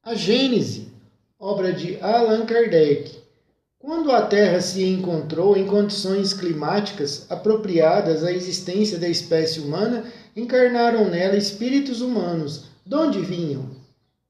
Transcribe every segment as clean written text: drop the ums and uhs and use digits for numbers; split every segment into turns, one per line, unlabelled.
A Gênese, obra de Allan Kardec. Quando a Terra se encontrou em condições climáticas apropriadas à existência da espécie humana, encarnaram nela espíritos humanos. De onde vinham?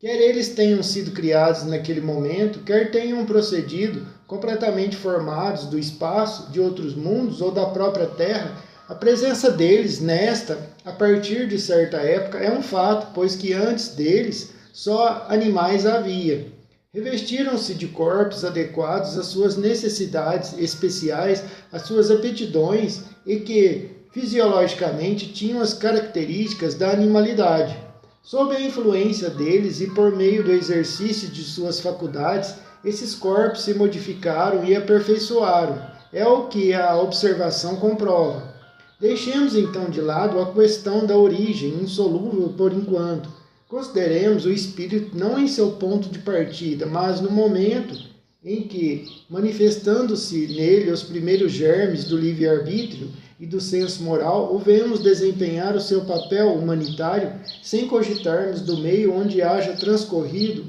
Quer eles tenham sido criados naquele momento, quer tenham procedido completamente formados do espaço, de outros mundos ou da própria Terra, a presença deles nesta, a partir de certa época, é um fato, pois que antes deles só animais havia. Revestiram-se de corpos adequados às suas necessidades especiais, às suas aptidões e que, fisiologicamente, tinham as características da animalidade. Sob a influência deles e por meio do exercício de suas faculdades, esses corpos se modificaram e aperfeiçoaram. É o que a observação comprova. Deixemos então de lado a questão da origem, insolúvel por enquanto. Consideremos o espírito não em seu ponto de partida, mas no momento em que, manifestando-se nele os primeiros germes do livre-arbítrio e do senso moral, o vemos desempenhar o seu papel humanitário sem cogitarmos do meio onde haja transcorrido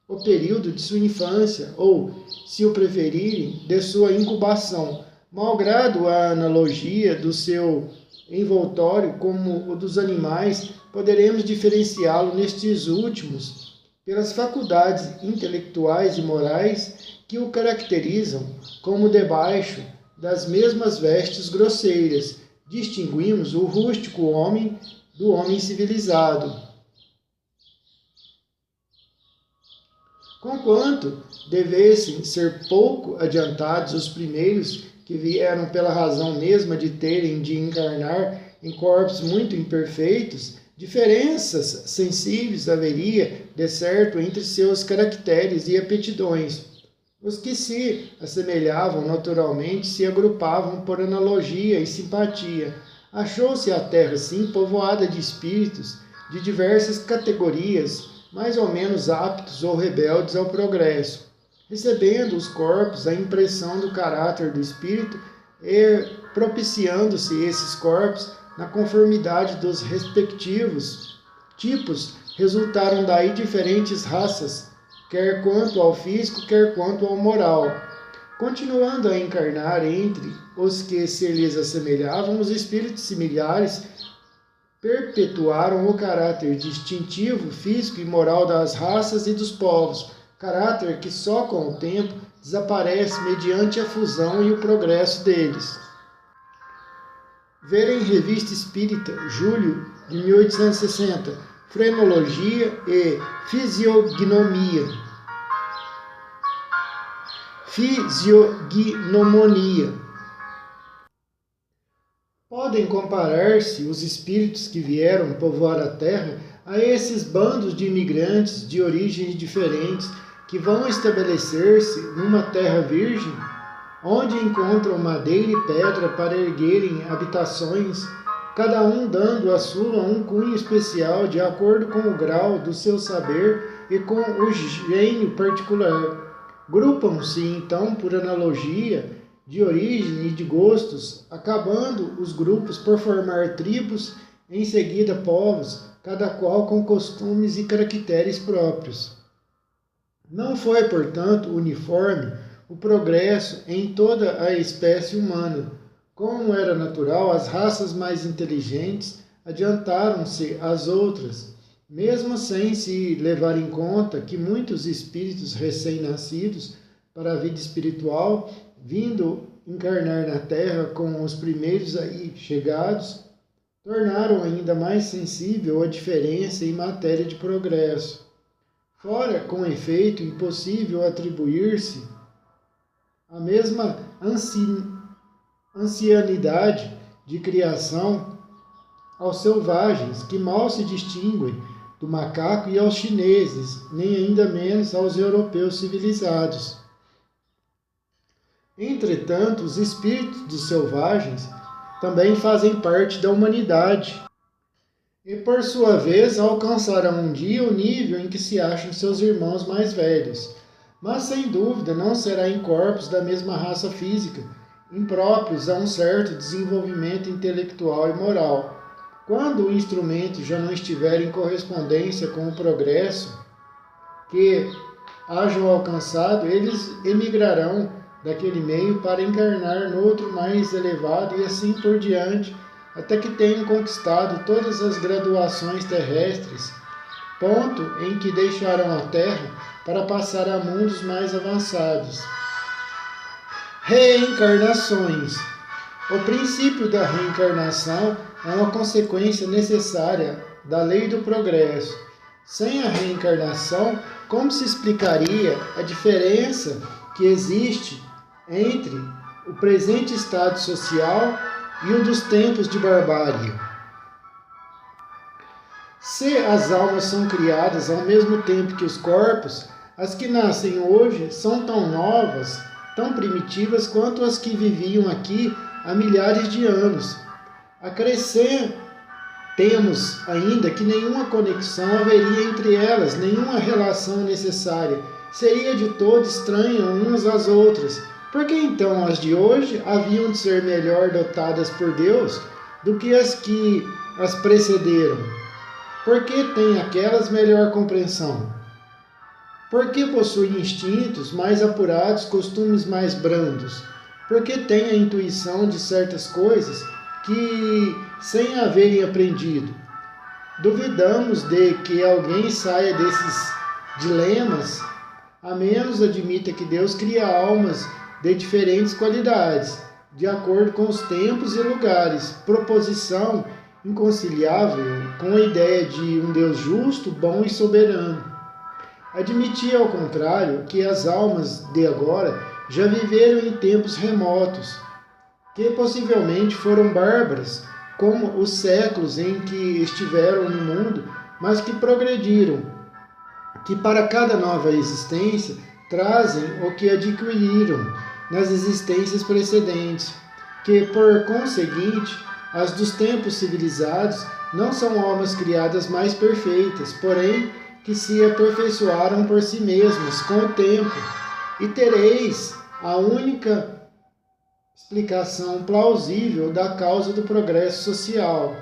o período de sua infância ou, se o preferirem, de sua incubação. Malgrado a analogia do seu envoltório como o dos animais, poderemos diferenciá-lo nestes últimos pelas faculdades intelectuais e morais que o caracterizam, como debaixo das mesmas vestes grosseiras, distinguimos o rústico homem do homem civilizado. Conquanto devessem ser pouco adiantados os primeiros que vieram pela razão mesma de terem de encarnar em corpos muito imperfeitos, diferenças sensíveis haveria, de certo, entre seus caracteres e aptidões. Os que se assemelhavam naturalmente se agrupavam por analogia e simpatia. Achou-se a terra, assim, povoada de espíritos de diversas categorias, mais ou menos aptos ou rebeldes ao progresso, recebendo os corpos a impressão do caráter do espírito e propiciando-se esses corpos na conformidade dos respectivos tipos, resultaram daí diferentes raças, quer quanto ao físico, quer quanto ao moral. Continuando a encarnar entre os que se lhes assemelhavam, os espíritos similares perpetuaram o caráter distintivo, físico e moral das raças e dos povos, caráter que só com o tempo desaparece mediante a fusão e o progresso deles. Ver em Revista Espírita, julho de 1860, Frenologia e Fisiognomonia. Podem comparar-se os espíritos que vieram povoar a Terra a esses bandos de imigrantes de origens diferentes que vão estabelecer-se numa terra virgem, onde encontram madeira e pedra para erguerem habitações, cada um dando a sua um cunho especial de acordo com o grau do seu saber e com o gênio particular. Grupam-se então por analogia de origem e de gostos, acabando os grupos por formar tribos, em seguida povos, cada qual com costumes e caracteres próprios. Não foi, portanto, uniforme o progresso em toda a espécie humana. Como era natural, as raças mais inteligentes adiantaram-se às outras, mesmo sem se levar em conta que muitos espíritos recém-nascidos para a vida espiritual, vindo encarnar na Terra com os primeiros aí chegados, tornaram ainda mais sensível a diferença em matéria de progresso. Fora, com efeito, impossível atribuir-se a mesma ancianidade de criação aos selvagens, que mal se distinguem do macaco, e aos chineses, nem ainda menos aos europeus civilizados. Entretanto, os espíritos dos selvagens também fazem parte da humanidade e, por sua vez, alcançarão um dia o nível em que se acham seus irmãos mais velhos. Mas, sem dúvida, não será em corpos da mesma raça física, impróprios a um certo desenvolvimento intelectual e moral. Quando o instrumento já não estiver em correspondência com o progresso que hajam alcançado, eles emigrarão daquele meio para encarnar no outro mais elevado e assim por diante, até que tenham conquistado todas as graduações terrestres, ponto em que deixarão a Terra para passar a mundos mais avançados. Reencarnações. O princípio da reencarnação é uma consequência necessária da lei do progresso. Sem a reencarnação, como se explicaria a diferença que existe entre o presente estado social e o dos tempos de barbárie? Se as almas são criadas ao mesmo tempo que os corpos, as que nascem hoje são tão novas, tão primitivas quanto as que viviam aqui há milhares de anos. Temos ainda que nenhuma conexão haveria entre elas, nenhuma relação necessária. Seria de todo estranha umas às outras. Por que então as de hoje haviam de ser melhor dotadas por Deus do que as precederam? Por que têm aquelas melhor compreensão? Por que possuem instintos mais apurados, costumes mais brandos? Por que têm a intuição de certas coisas que, sem haverem aprendido, duvidamos de que alguém saia desses dilemas, a menos admita que Deus cria almas de diferentes qualidades, de acordo com os tempos e lugares, proposição inconciliável com a ideia de um Deus justo, bom e soberano. Admitia, ao contrário, que as almas de agora já viveram em tempos remotos, que possivelmente foram bárbaras, como os séculos em que estiveram no mundo, mas que progrediram, que para cada nova existência trazem o que adquiriram nas existências precedentes, que, por conseguinte, as dos tempos civilizados não são almas criadas mais perfeitas, porém que se aperfeiçoaram por si mesmas com o tempo, e tereis a única explicação plausível da causa do progresso social.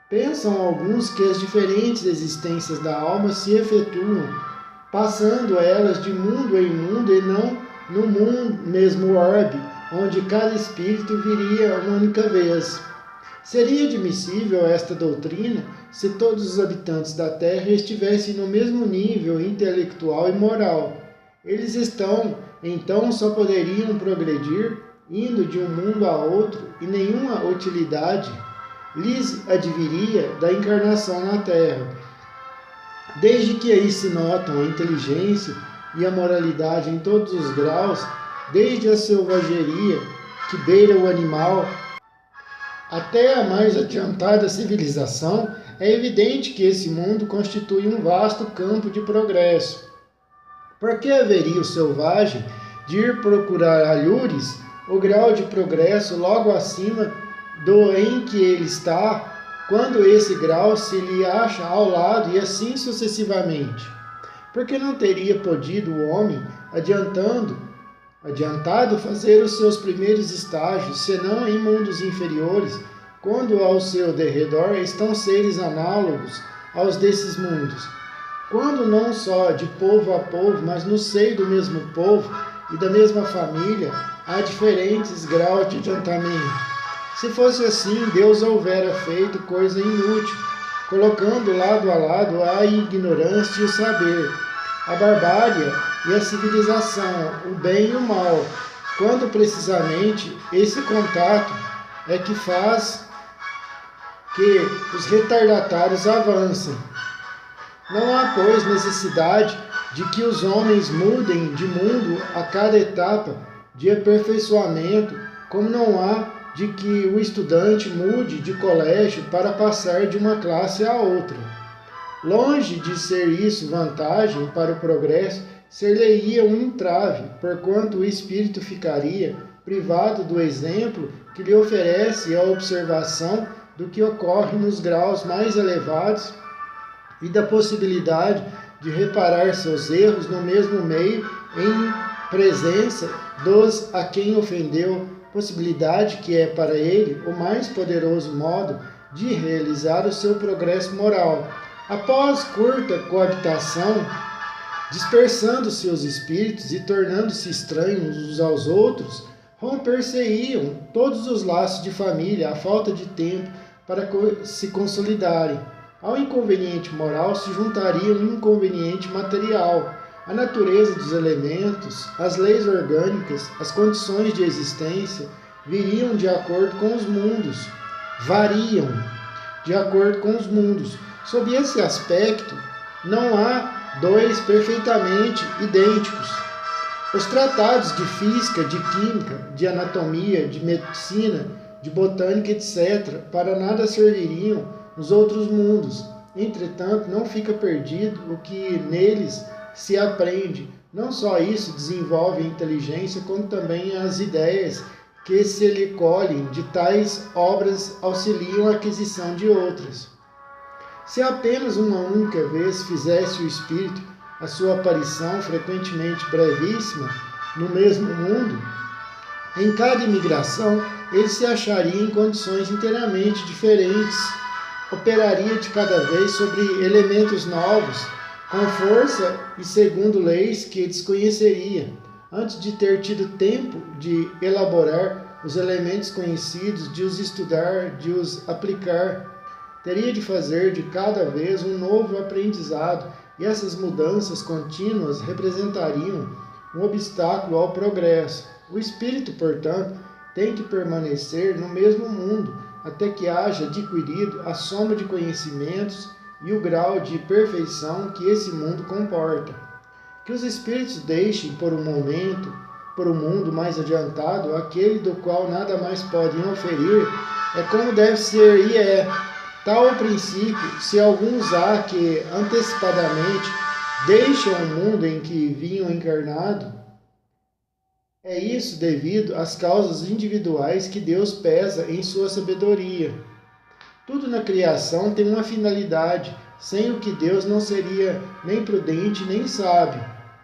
Pensam alguns que as diferentes existências da alma se efetuam, passando elas de mundo em mundo e não no mesmo orbe, onde cada espírito viria uma única vez. Seria admissível esta doutrina se todos os habitantes da Terra estivessem no mesmo nível intelectual e moral. Eles então só poderiam progredir indo de um mundo a outro e nenhuma utilidade lhes adviria da encarnação na Terra. Desde que aí se notam a inteligência e a moralidade em todos os graus, desde a selvageria que beira o animal até a mais adiantada civilização, é evidente que esse mundo constitui um vasto campo de progresso. Por que haveria o selvagem de ir procurar alhures o grau de progresso logo acima do em que ele está, quando esse grau se lhe acha ao lado e assim sucessivamente? Porque não teria podido o homem, adiantado fazer os seus primeiros estágios, senão em mundos inferiores, quando ao seu derredor estão seres análogos aos desses mundos, quando não só de povo a povo, mas no seio do mesmo povo e da mesma família, há diferentes graus de adiantamento. Se fosse assim, Deus houvera feito coisa inútil, colocando lado a lado a ignorância e o saber, a barbárie e a civilização, o bem e o mal, quando precisamente esse contato é que faz que os retardatários avancem. Não há, pois, necessidade de que os homens mudem de mundo a cada etapa de aperfeiçoamento, como não há de que o estudante mude de colégio para passar de uma classe a outra. Longe de ser isso vantagem para o progresso, ser-lhe-ia um entrave, porquanto o espírito ficaria privado do exemplo que lhe oferece a observação do que ocorre nos graus mais elevados e da possibilidade de reparar seus erros no mesmo meio em presença dos a quem ofendeu, possibilidade que é para ele o mais poderoso modo de realizar o seu progresso moral. Após curta coabitação, dispersando seus espíritos e tornando-se estranhos uns aos outros, romper-se-iam todos os laços de família, à falta de tempo para se consolidarem. Ao inconveniente moral se juntaria um inconveniente material. A natureza dos elementos, as leis orgânicas, as condições de existência variam de acordo com os mundos. Sob esse aspecto, não há dois perfeitamente idênticos. Os tratados de física, de química, de anatomia, de medicina, de botânica, etc., para nada serviriam nos outros mundos. Entretanto, não fica perdido o que neles se aprende. Não só isso desenvolve a inteligência, como também as ideias que se lhe colhem de tais obras auxiliam a aquisição de outras. Se apenas uma única vez fizesse o espírito a sua aparição, frequentemente brevíssima, no mesmo mundo, em cada imigração ele se acharia em condições inteiramente diferentes, operaria de cada vez sobre elementos novos, com força e segundo leis que desconheceria, antes de ter tido tempo de elaborar os elementos conhecidos, de os estudar, de os aplicar. Teria de fazer de cada vez um novo aprendizado, e essas mudanças contínuas representariam um obstáculo ao progresso. O espírito, portanto, tem que permanecer no mesmo mundo, até que haja adquirido a soma de conhecimentos e o grau de perfeição que esse mundo comporta. Que os espíritos deixem por um mundo mais adiantado, aquele do qual nada mais podem oferir, é como deve ser e é. Tal o princípio, se alguns há que antecipadamente deixam o mundo em que vinham encarnado, é isso devido às causas individuais que Deus pesa em sua sabedoria. Tudo na criação tem uma finalidade, sem o que Deus não seria nem prudente nem sábio.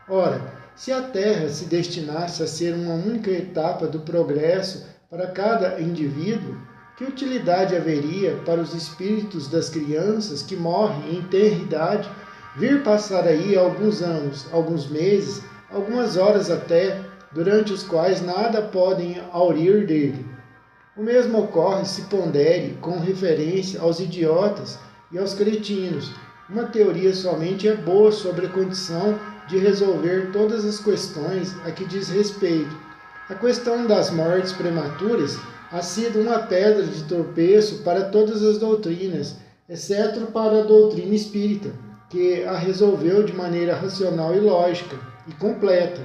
Ora, se a Terra se destinasse a ser uma única etapa do progresso para cada indivíduo, que utilidade haveria para os espíritos das crianças que morrem em tenra idade vir passar aí alguns anos, alguns meses, algumas horas até, durante os quais nada podem aurir dele? O mesmo ocorre se pondere com referência aos idiotas e aos cretinos. Uma teoria somente é boa sobre a condição de resolver todas as questões a que diz respeito. A questão das mortes prematuras ha sido uma pedra de tropeço para todas as doutrinas, exceto para a doutrina espírita, que a resolveu de maneira racional e lógica e completa.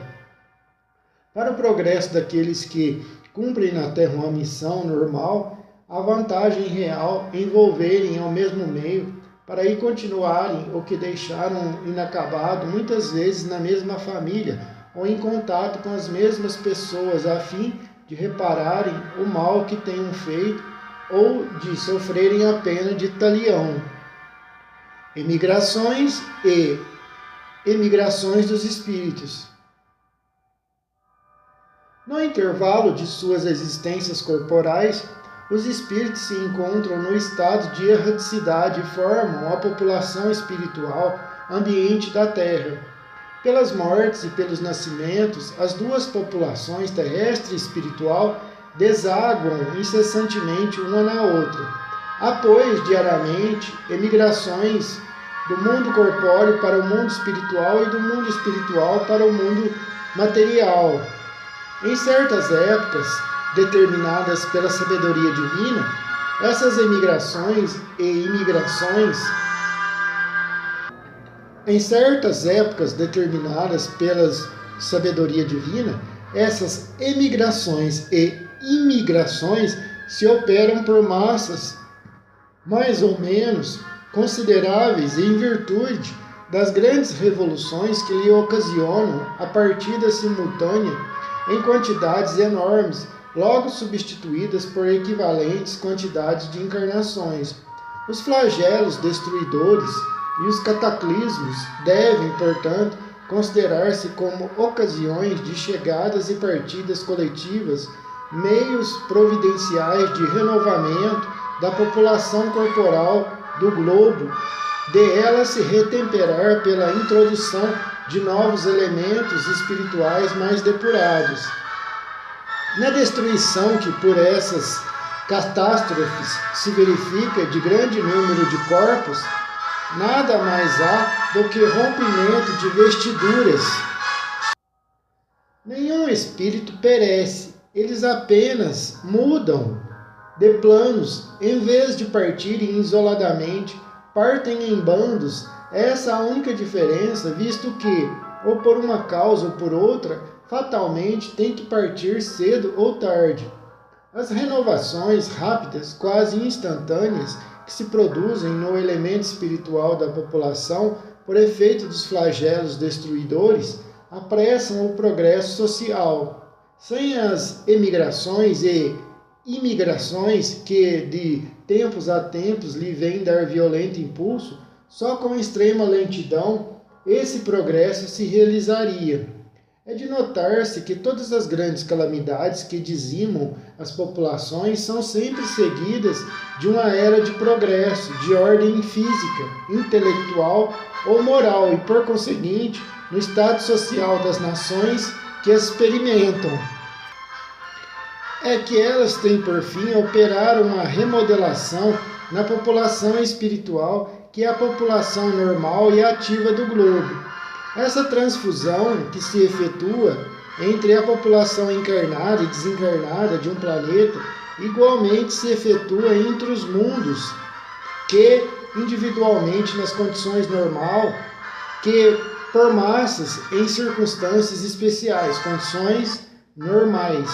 Para o progresso daqueles que cumprem na Terra uma missão normal, a vantagem real é envolverem ao mesmo meio para aí continuarem o que deixaram inacabado, muitas vezes na mesma família ou em contato com as mesmas pessoas, a fim de repararem o mal que tenham feito ou de sofrerem a pena de talião. Emigrações e emigrações dos espíritos. No intervalo de suas existências corporais, os espíritos se encontram no estado de erraticidade e formam a população espiritual ambiente da Terra. Pelas mortes e pelos nascimentos, as duas populações, terrestre e espiritual, desaguam incessantemente uma na outra. Há, pois, diariamente, emigrações do mundo corpóreo para o mundo espiritual e do mundo espiritual para o mundo material. Em certas épocas, determinadas pela sabedoria divina, essas emigrações e imigrações, em certas épocas determinadas pela sabedoria divina, essas emigrações e imigrações se operam por massas mais ou menos consideráveis em virtude das grandes revoluções que lhe ocasionam a partida simultânea em quantidades enormes, logo substituídas por equivalentes quantidades de encarnações. Os flagelos destruidores e os cataclismos devem, portanto, considerar-se como ocasiões de chegadas e partidas coletivas, meios providenciais de renovamento da população corporal do globo, de ela se retemperar pela introdução de novos elementos espirituais mais depurados. Na destruição que por essas catástrofes se verifica de grande número de corpos, nada mais há do que rompimento de vestiduras. Nenhum espírito perece, eles apenas mudam de planos. Em vez de partirem isoladamente, partem em bandos. Essa é a única diferença, visto que, ou por uma causa ou por outra, fatalmente tem que partir cedo ou tarde. As renovações rápidas, quase instantâneas, que se produzem no elemento espiritual da população por efeito dos flagelos destruidores, apressam o progresso social. Sem as emigrações e imigrações que de tempos a tempos lhe vêm dar violento impulso, só com extrema lentidão esse progresso se realizaria. É de notar-se que todas as grandes calamidades que dizimam as populações são sempre seguidas de uma era de progresso, de ordem física, intelectual ou moral e, por conseguinte, no estado social das nações que as experimentam. É que elas têm por fim operar uma remodelação na população espiritual, que é a população normal e ativa do globo. Essa transfusão que se efetua entre a população encarnada e desencarnada de um planeta, igualmente se efetua entre os mundos, que individualmente nas condições normal, que por massas em circunstâncias especiais, condições normais.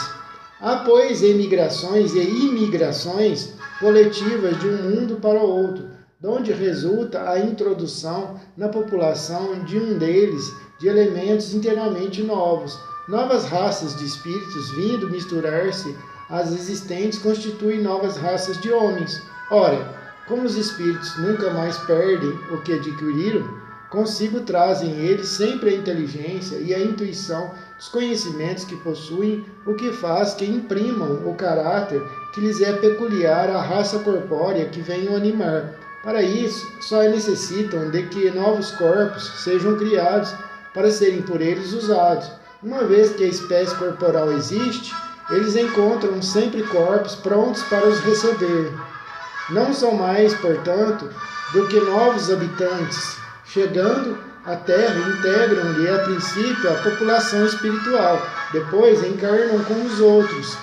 Há, pois, emigrações e imigrações coletivas de um mundo para o outro, donde resulta a introdução na população de um deles de elementos inteiramente novos. Novas raças de espíritos vindo misturar-se às existentes constituem novas raças de homens. Ora, como os espíritos nunca mais perdem o que adquiriram, consigo trazem eles sempre a inteligência e a intuição dos conhecimentos que possuem, o que faz que imprimam o caráter que lhes é peculiar à raça corpórea que venham animar. Para isso, só necessitam de que novos corpos sejam criados para serem por eles usados. Uma vez que a espécie corporal existe, eles encontram sempre corpos prontos para os receber. Não são mais, portanto, do que novos habitantes. Chegando à Terra, integram-lhe a princípio a população espiritual, depois encarnam com os outros.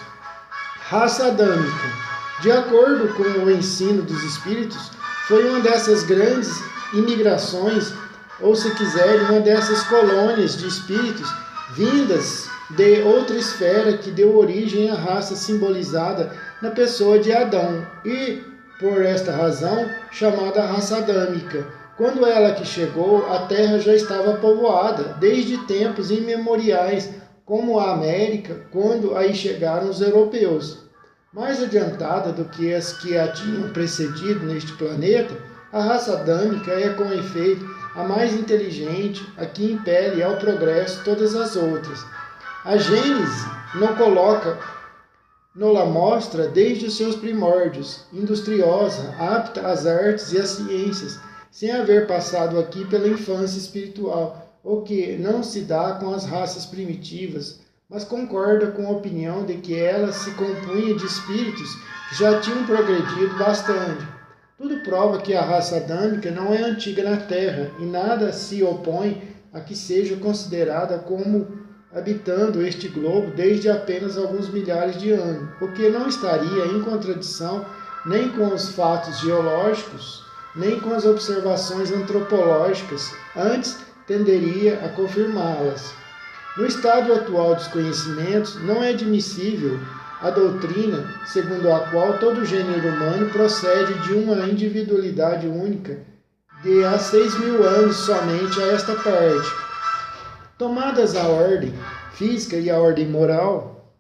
Raça adâmica. De acordo com o ensino dos espíritos, foi uma dessas grandes imigrações, ou se quiser, uma dessas colônias de espíritos vindas de outra esfera que deu origem à raça simbolizada na pessoa de Adão e, por esta razão, chamada raça adâmica. Quando ela que chegou, a Terra já estava povoada, desde tempos imemoriais, como a América, quando aí chegaram os europeus. Mais adiantada do que as que a tinham precedido neste planeta, a raça adâmica é, com efeito, a mais inteligente, a que impele ao progresso todas as outras. A Gênese nos mostra desde os seus primórdios, industriosa, apta às artes e às ciências, sem haver passado aqui pela infância espiritual, o que não se dá com as raças primitivas, mas concorda com a opinião de que ela se compunha de espíritos que já tinham progredido bastante. Tudo prova que a raça adâmica não é antiga na Terra e nada se opõe a que seja considerada como habitando este globo desde apenas alguns milhares de anos, o que não estaria em contradição nem com os fatos geológicos, nem com as observações antropológicas, antes tenderia a confirmá-las. No estado atual dos conhecimentos, não é admissível a doutrina segundo a qual todo gênero humano procede de uma individualidade única de há 6.000 anos somente a esta parte. Tomadas a ordem física e a ordem moral,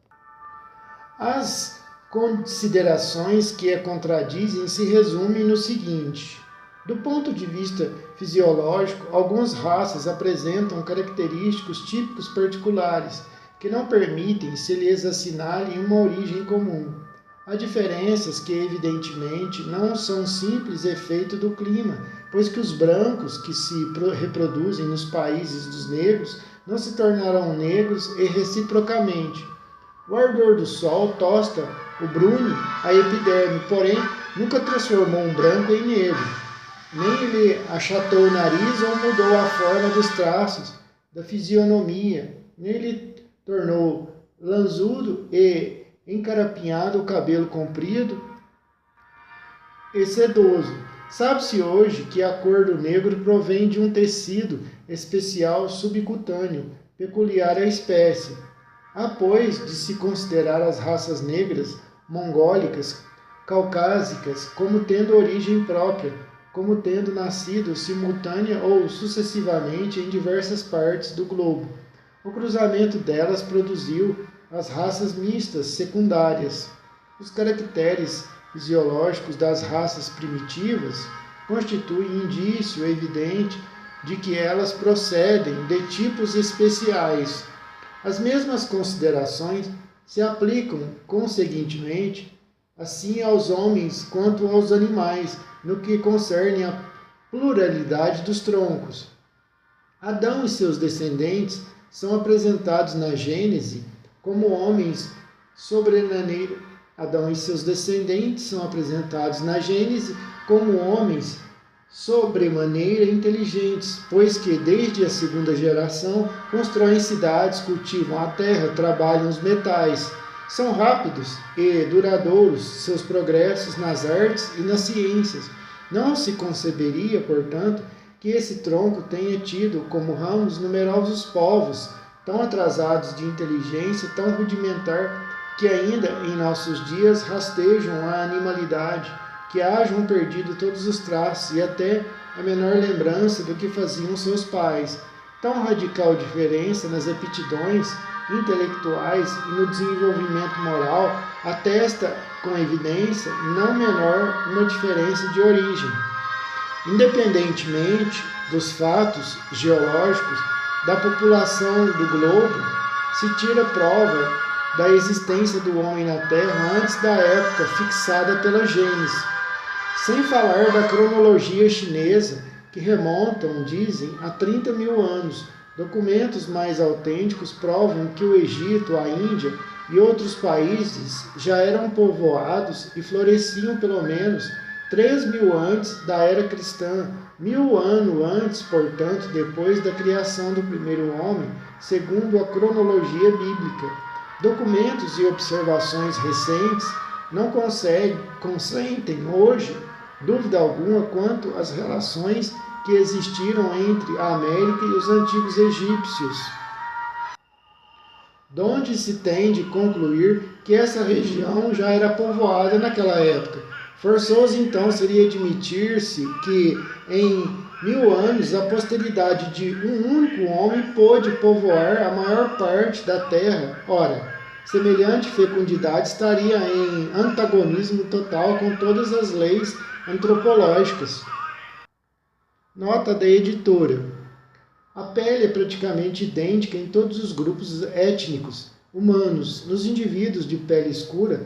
as considerações que a contradizem se resumem no seguinte: do ponto de vista fisiológico, algumas raças apresentam característicos típicos particulares que não permitem se lhes assinale uma origem comum. Há diferenças que, evidentemente, não são simples efeito do clima, pois que os brancos que se reproduzem nos países dos negros não se tornarão negros e reciprocamente. O ardor do sol tosta o brune, a epiderme, porém nunca transformou um branco em negro, nem ele achatou o nariz ou mudou a forma dos traços da fisionomia, nem ele tornou lanzudo e encarapinhado o cabelo comprido e sedoso. Sabe-se hoje que a cor do negro provém de um tecido especial subcutâneo, peculiar à espécie. Há, pois, de se considerar as raças negras, mongólicas, caucásicas, como tendo origem própria, como tendo nascido simultânea ou sucessivamente em diversas partes do globo. O cruzamento delas produziu as raças mistas secundárias. Os caracteres fisiológicos das raças primitivas constituem indício evidente de que elas procedem de tipos especiais. As mesmas considerações se aplicam, conseguintemente, assim aos homens quanto aos animais, no que concerne à pluralidade dos troncos. Adão e seus descendentes são apresentados na Gênese como homens sobremaneira. Adão e seus descendentes são apresentados na Gênese como homens sobremaneira inteligentes, pois que desde a segunda geração constroem cidades, cultivam a terra, trabalham os metais. São rápidos e duradouros seus progressos nas artes e nas ciências. Não se conceberia, portanto, que esse tronco tenha tido como ramos numerosos povos, tão atrasados de inteligência, tão rudimentar, que ainda em nossos dias rastejam a animalidade, que hajam perdido todos os traços e até a menor lembrança do que faziam seus pais. Tão radical diferença nas aptidões intelectuais e no desenvolvimento moral atesta com evidência não menor uma diferença de origem. Independentemente dos fatos geológicos da população do globo, se tira prova da existência do homem na Terra antes da época fixada pela Gênese. Sem falar da cronologia chinesa, que remontam, dizem, a 30 mil anos. Documentos mais autênticos provam que o Egito, a Índia e outros países já eram povoados e floresciam pelo menos 3.000 antes da era cristã, 1.000 anos antes, portanto, depois da criação do primeiro homem, segundo a cronologia bíblica. Documentos e observações recentes não consentem hoje dúvida alguma quanto às relações que existiram entre a América e os antigos egípcios, donde se tem de concluir que essa região já era povoada naquela época. Forçoso então seria admitir-se que em 1000 anos a posteridade de um único homem pôde povoar a maior parte da terra. Ora, semelhante fecundidade estaria em antagonismo total com todas as leis antropológicas. Nota da editora. A pele é praticamente idêntica em todos os grupos étnicos humanos. Nos indivíduos de pele escura,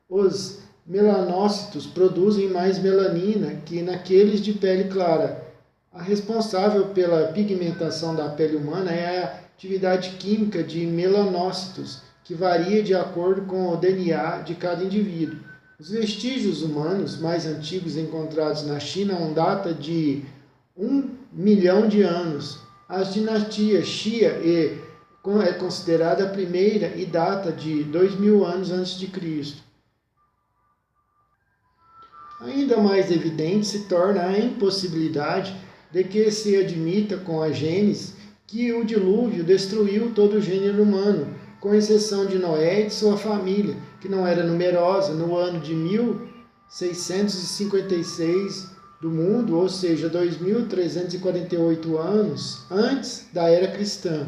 os melanócitos produzem mais melanina que naqueles de pele clara. A responsável pela pigmentação da pele humana é a atividade química de melanócitos, que varia de acordo com o DNA de cada indivíduo. Os vestígios humanos mais antigos encontrados na China data de 1 milhão de anos. A dinastia Xia é considerada a primeira e data de 2000 anos antes de Cristo. Ainda mais evidente se torna a impossibilidade de que se admita com a Gênese que o dilúvio destruiu todo o gênero humano, com exceção de Noé e de sua família, que não era numerosa, no ano de 1656 do mundo, ou seja, 2348 anos antes da era cristã.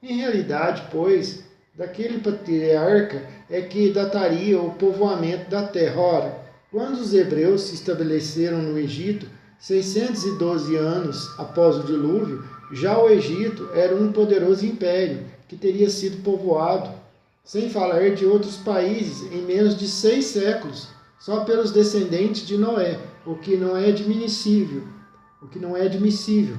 Em realidade, pois, daquele patriarca é que dataria o povoamento da terra. Ora, quando os hebreus se estabeleceram no Egito, 612 anos após o dilúvio, já o Egito era um poderoso império que teria sido povoado, sem falar de outros países, em menos de 6 séculos, só pelos descendentes de Noé, o que não é admissível. o que não é admissível.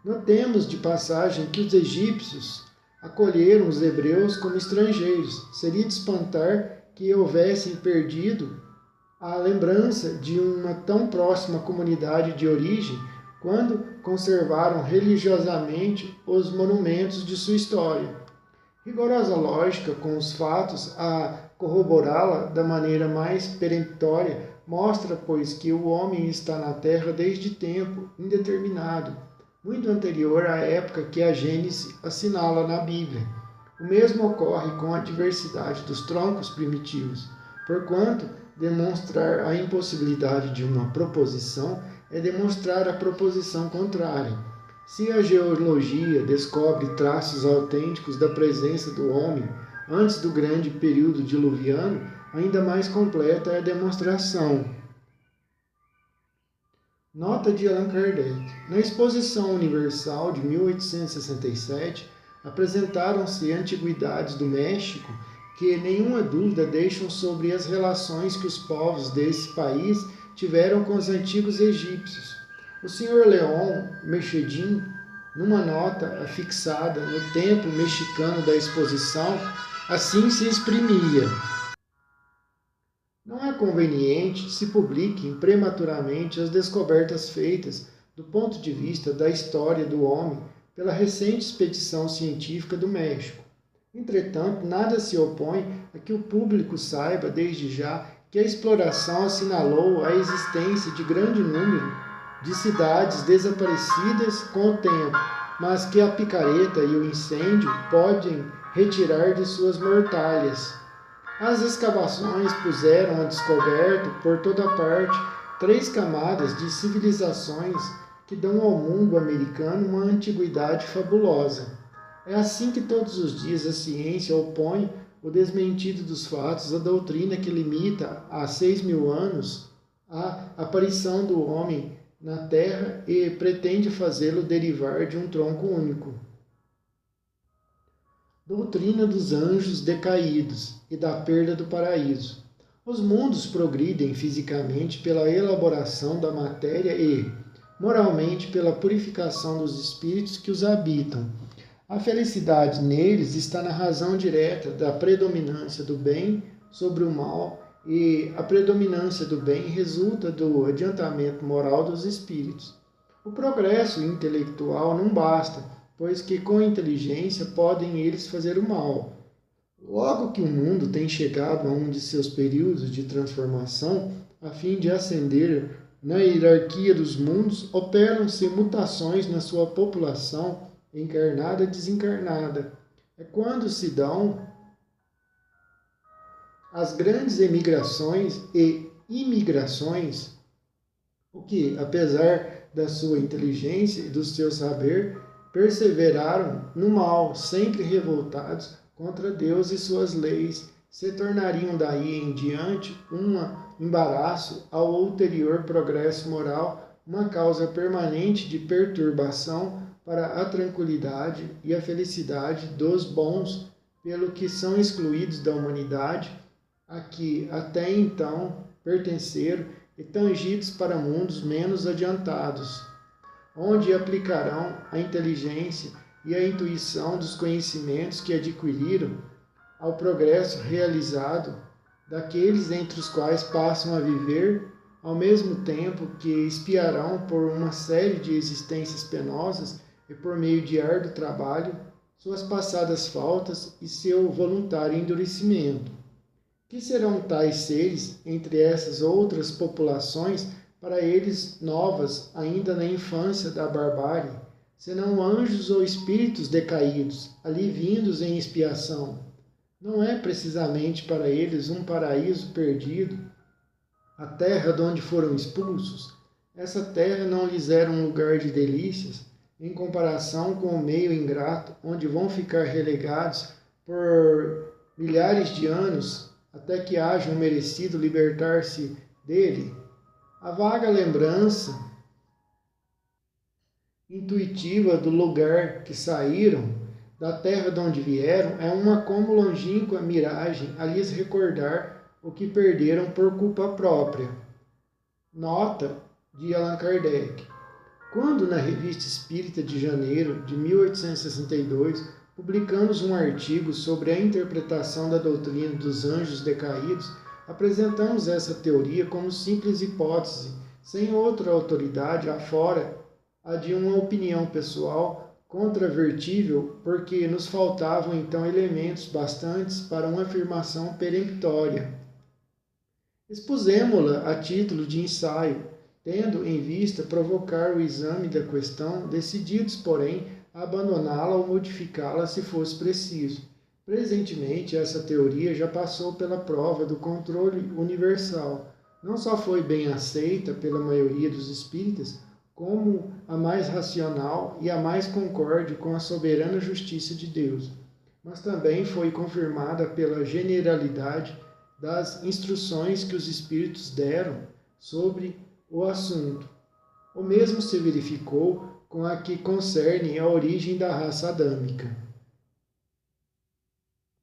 Notemos de passagem que os egípcios acolheram os hebreus como estrangeiros. Seria de espantar que houvessem perdido a lembrança de uma tão próxima comunidade de origem quando conservaram religiosamente os monumentos de sua história. Rigorosa lógica com os fatos a corroborá-la da maneira mais peremptória mostra, pois, que o homem está na terra desde tempo indeterminado, muito anterior à época que a Gênese assinala na Bíblia. O mesmo ocorre com a diversidade dos troncos primitivos, porquanto demonstrar a impossibilidade de uma proposição é demonstrar a proposição contrária. Se a geologia descobre traços autênticos da presença do homem antes do grande período diluviano, ainda mais completa é a demonstração. Nota de Allan Kardec. Na Exposição Universal de 1867, apresentaram-se antiguidades do México que nenhuma dúvida deixam sobre as relações que os povos desse país tiveram com os antigos egípcios. O Sr. Leon Merchedin, numa nota afixada no templo mexicano da exposição, assim se exprimia: não é conveniente se publiquem prematuramente as descobertas feitas do ponto de vista da história do homem pela recente expedição científica do México. Entretanto, nada se opõe a que o público saiba desde já que a exploração assinalou a existência de grande número de cidades desaparecidas com o tempo, mas que a picareta e o incêndio podem retirar de suas mortalhas. As escavações puseram a descoberto por toda parte 3 camadas de civilizações que dão ao mundo americano uma antiguidade fabulosa. É assim que todos os dias a ciência opõe o desmentido dos fatos à doutrina que limita a 6.000 anos a aparição do homem na Terra e pretende fazê-lo derivar de um tronco único. Doutrina dos anjos decaídos e da perda do paraíso. Os mundos progridem fisicamente pela elaboração da matéria e, moralmente, pela purificação dos espíritos que os habitam. A felicidade neles está na razão direta da predominância do bem sobre o mal, e a predominância do bem resulta do adiantamento moral dos espíritos. O progresso intelectual não basta, pois que com inteligência podem eles fazer o mal. Logo que o mundo tem chegado a um de seus períodos de transformação, a fim de ascender na hierarquia dos mundos, operam-se mutações na sua população, encarnada e desencarnada. É quando se dão as grandes emigrações e imigrações, o que, apesar da sua inteligência e do seu saber, perseveraram no mal, sempre revoltados contra Deus e suas leis, se tornariam daí em diante um embaraço ao ulterior progresso moral, uma causa permanente de perturbação para a tranquilidade e a felicidade dos bons, pelo que são excluídos da humanidade, a que até então pertenceram e tangidos para mundos menos adiantados, onde aplicarão a inteligência e a intuição dos conhecimentos que adquiriram ao progresso realizado daqueles entre os quais passam a viver, ao mesmo tempo que expiarão por uma série de existências penosas e por meio de árduo trabalho suas passadas faltas e seu voluntário endurecimento. Que serão tais seres entre essas outras populações para eles novas ainda na infância da barbárie, senão anjos ou espíritos decaídos, ali vindos em expiação? Não é precisamente para eles um paraíso perdido, a terra de onde foram expulsos? Essa terra não lhes era um lugar de delícias, em comparação com o meio ingrato, onde vão ficar relegados por milhares de anos, até que hajam merecido libertar-se dele? A vaga lembrança intuitiva do lugar que saíram, da terra de onde vieram, é uma como longínqua miragem a lhes recordar o que perderam por culpa própria. Nota de Allan Kardec. Quando, na Revista Espírita de janeiro de 1862, publicamos um artigo sobre a interpretação da doutrina dos anjos decaídos, apresentamos essa teoria como simples hipótese, sem outra autoridade afora a de uma opinião pessoal controvertível, porque nos faltavam então elementos bastantes para uma afirmação peremptória. Expusemo-la a título de ensaio, tendo em vista provocar o exame da questão, decididos, porém, a abandoná-la ou modificá-la se fosse preciso. Presentemente, essa teoria já passou pela prova do controle universal. Não só foi bem aceita pela maioria dos espíritas, como a mais racional e a mais concorde com a soberana justiça de Deus, mas também foi confirmada pela generalidade das instruções que os espíritos deram sobre o assunto. O mesmo se verificou com a que concerne a origem da raça adâmica.